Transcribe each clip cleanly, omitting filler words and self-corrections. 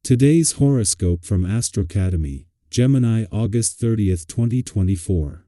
Today's horoscope from AstroCademy, Gemini August 30th, 2024.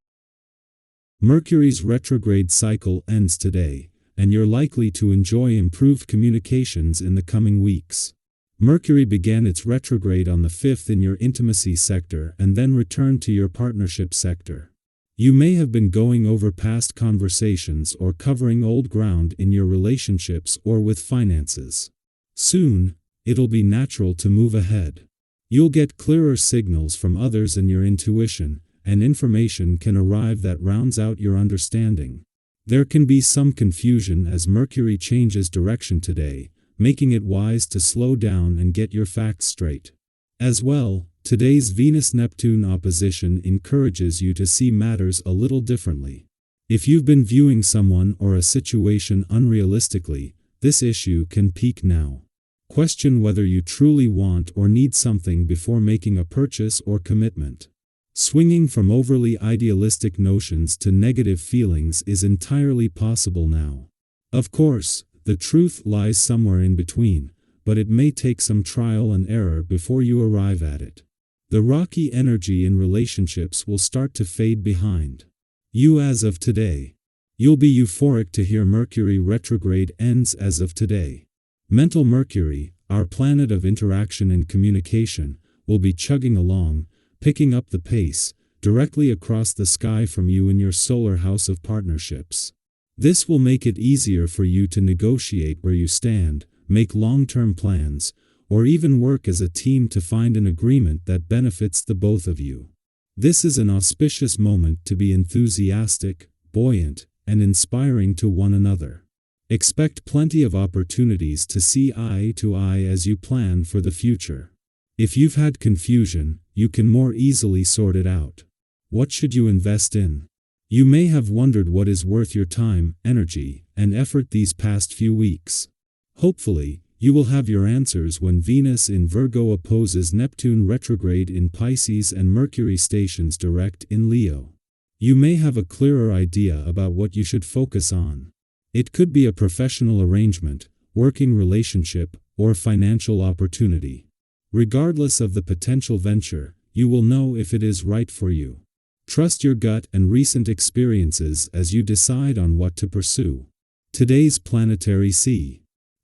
Mercury's retrograde cycle ends today, and you're likely to enjoy improved communications in the coming weeks. Mercury began its retrograde on the 5th in your intimacy sector and then returned to your partnership sector. You may have been going over past conversations or covering old ground in your relationships or with finances. Soon, it'll be natural to move ahead. You'll get clearer signals from others and your intuition, and information can arrive that rounds out your understanding. There can be some confusion as Mercury changes direction today, making it wise to slow down and get your facts straight. As well, today's Venus-Neptune opposition encourages you to see matters a little differently. If you've been viewing someone or a situation unrealistically, this issue can peak now. Question whether you truly want or need something before making a purchase or commitment. Swinging from overly idealistic notions to negative feelings is entirely possible now. Of course, the truth lies somewhere in between, but it may take some trial and error before you arrive at it. The rocky energy in relationships will start to fade behind you as of today. You'll be euphoric to hear Mercury retrograde ends as of today. Mental Mercury, our planet of interaction and communication, will be chugging along, picking up the pace, directly across the sky from you in your solar house of partnerships. This will make it easier for you to negotiate where you stand, make long-term plans, or even work as a team to find an agreement that benefits the both of you. This is an auspicious moment to be enthusiastic, buoyant, and inspiring to one another. Expect plenty of opportunities to see eye to eye as you plan for the future. If you've had confusion, you can more easily sort it out. What should you invest in? You may have wondered what is worth your time, energy, and effort these past few weeks. Hopefully, you will have your answers when Venus in Virgo opposes Neptune retrograde in Pisces and Mercury stations direct in Leo. You may have a clearer idea about what you should focus on. It could be a professional arrangement, working relationship, or financial opportunity. Regardless of the potential venture, you will know if it is right for you. Trust your gut and recent experiences as you decide on what to pursue. Today's planetary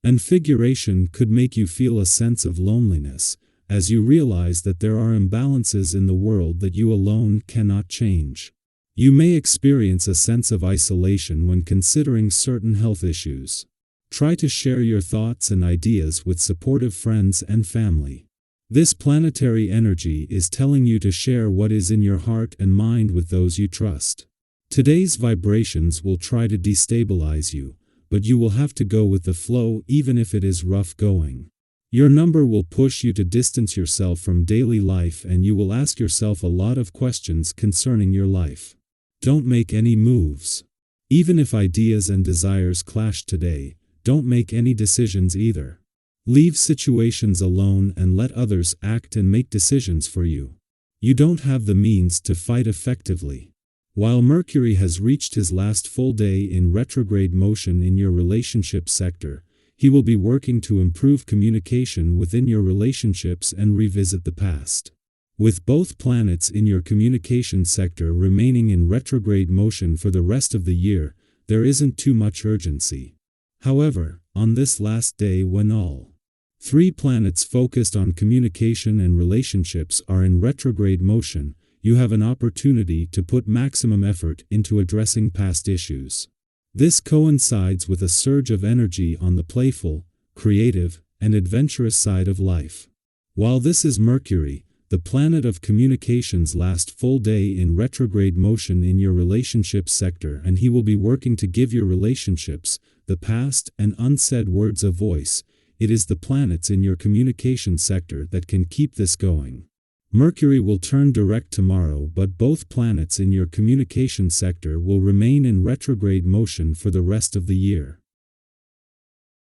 configuration could make you feel a sense of loneliness, as you realize that there are imbalances in the world that you alone cannot change. You may experience a sense of isolation when considering certain health issues. Try to share your thoughts and ideas with supportive friends and family. This planetary energy is telling you to share what is in your heart and mind with those you trust. Today's vibrations will try to destabilize you, but you will have to go with the flow even if it is rough going. Your number will push you to distance yourself from daily life and you will ask yourself a lot of questions concerning your life. Don't make any moves. Even if ideas and desires clash today, don't make any decisions either. Leave situations alone and let others act and make decisions for you. You don't have the means to fight effectively. While Mercury has reached his last full day in retrograde motion in your relationship sector, he will be working to improve communication within your relationships and revisit the past. With both planets in your communication sector remaining in retrograde motion for the rest of the year, there isn't too much urgency. However, on this last day when all three planets focused on communication and relationships are in retrograde motion, you have an opportunity to put maximum effort into addressing past issues. This coincides with a surge of energy on the playful, creative, and adventurous side of life. While this is Mercury, the planet of communications' last full day in retrograde motion in your relationship sector, and he will be working to give your relationships, the past, and unsaid words a voice. It is the planets in your communication sector that can keep this going. Mercury will turn direct tomorrow, but both planets in your communication sector will remain in retrograde motion for the rest of the year.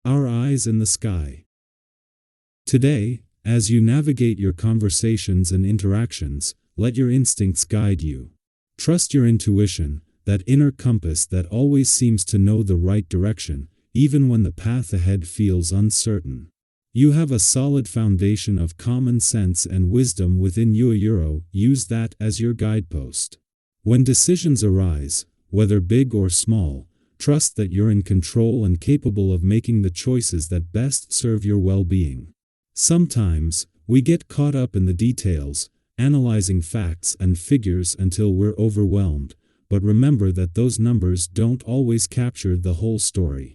Our eyes in the sky. Today, as you navigate your conversations and interactions, let your instincts guide you. Trust your intuition, that inner compass that always seems to know the right direction, even when the path ahead feels uncertain. You have a solid foundation of common sense and wisdom within you. Use that as your guidepost. When decisions arise, whether big or small, trust that you're in control and capable of making the choices that best serve your well-being. Sometimes, we get caught up in the details, analyzing facts and figures until we're overwhelmed, but remember that those numbers don't always capture the whole story.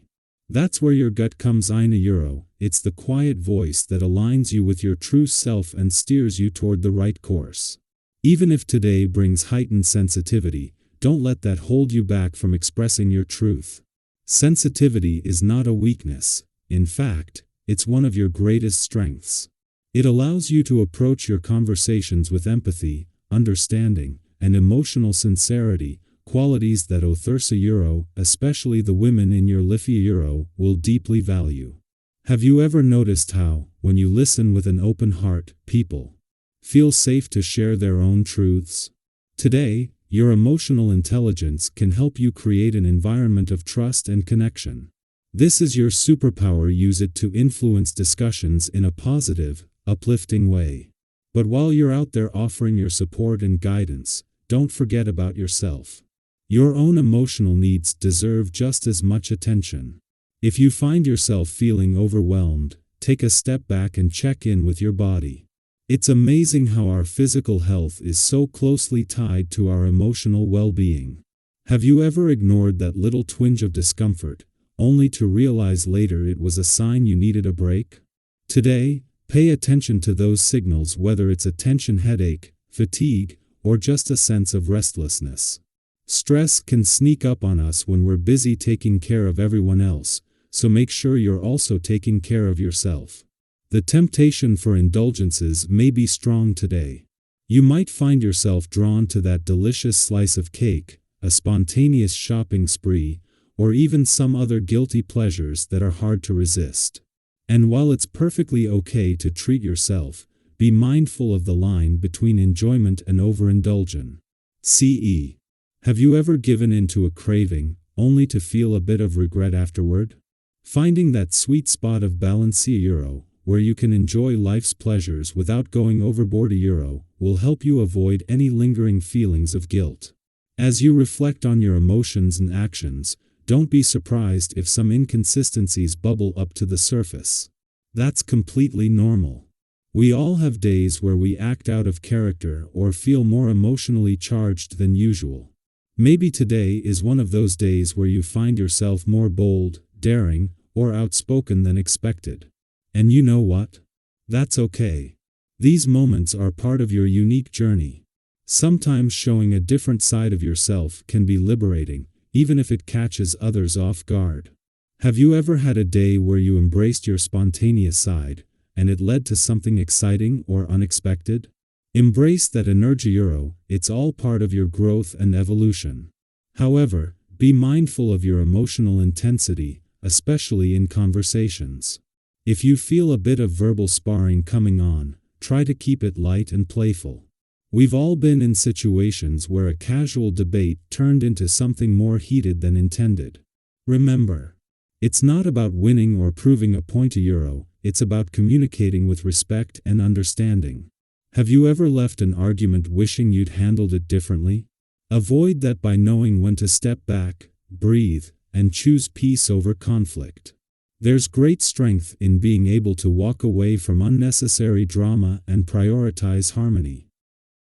That's where your gut comes in. It's the quiet voice that aligns you with your true self and steers you toward the right course. Even if today brings heightened sensitivity, don't let that hold you back from expressing your truth. Sensitivity is not a weakness. In fact, it's one of your greatest strengths. It allows you to approach your conversations with empathy, understanding, and emotional sincerity, qualities that others, especially the women in your life, will deeply value. Have you ever noticed how, when you listen with an open heart, people feel safe to share their own truths? Today, your emotional intelligence can help you create an environment of trust and connection. This is your superpower. Use it to influence discussions in a positive, uplifting way. But while you're out there offering your support and guidance, don't forget about yourself. Your own emotional needs deserve just as much attention. If you find yourself feeling overwhelmed, take a step back and check in with your body. It's amazing how our physical health is so closely tied to our emotional well-being. Have you ever ignored that little twinge of discomfort, only to realize later it was a sign you needed a break? Today, pay attention to those signals, whether it's a tension headache, fatigue, or just a sense of restlessness. Stress can sneak up on us when we're busy taking care of everyone else, so make sure you're also taking care of yourself. The temptation for indulgences may be strong today. You might find yourself drawn to that delicious slice of cake, a spontaneous shopping spree, or even some other guilty pleasures that are hard to resist. And while it's perfectly okay to treat yourself, be mindful of the line between enjoyment and overindulgence. CE. Have you ever given in to a craving, only to feel a bit of regret afterward? Finding that sweet spot of balance, where you can enjoy life's pleasures without going overboard, will help you avoid any lingering feelings of guilt. As you reflect on your emotions and actions, don't be surprised if some inconsistencies bubble up to the surface. That's completely normal. We all have days where we act out of character or feel more emotionally charged than usual. Maybe today is one of those days where you find yourself more bold, daring, or outspoken than expected. And you know what? That's okay. These moments are part of your unique journey. Sometimes showing a different side of yourself can be liberating, even if it catches others off guard. Have you ever had a day where you embraced your spontaneous side, and it led to something exciting or unexpected? Embrace that energy, it's all part of your growth and evolution. However, be mindful of your emotional intensity, especially in conversations. If you feel a bit of verbal sparring coming on, try to keep it light and playful. We've all been in situations where a casual debate turned into something more heated than intended. Remember, it's not about winning or proving a point, it's about communicating with respect and understanding. Have you ever left an argument wishing you'd handled it differently? Avoid that by knowing when to step back, breathe, and choose peace over conflict. There's great strength in being able to walk away from unnecessary drama and prioritize harmony.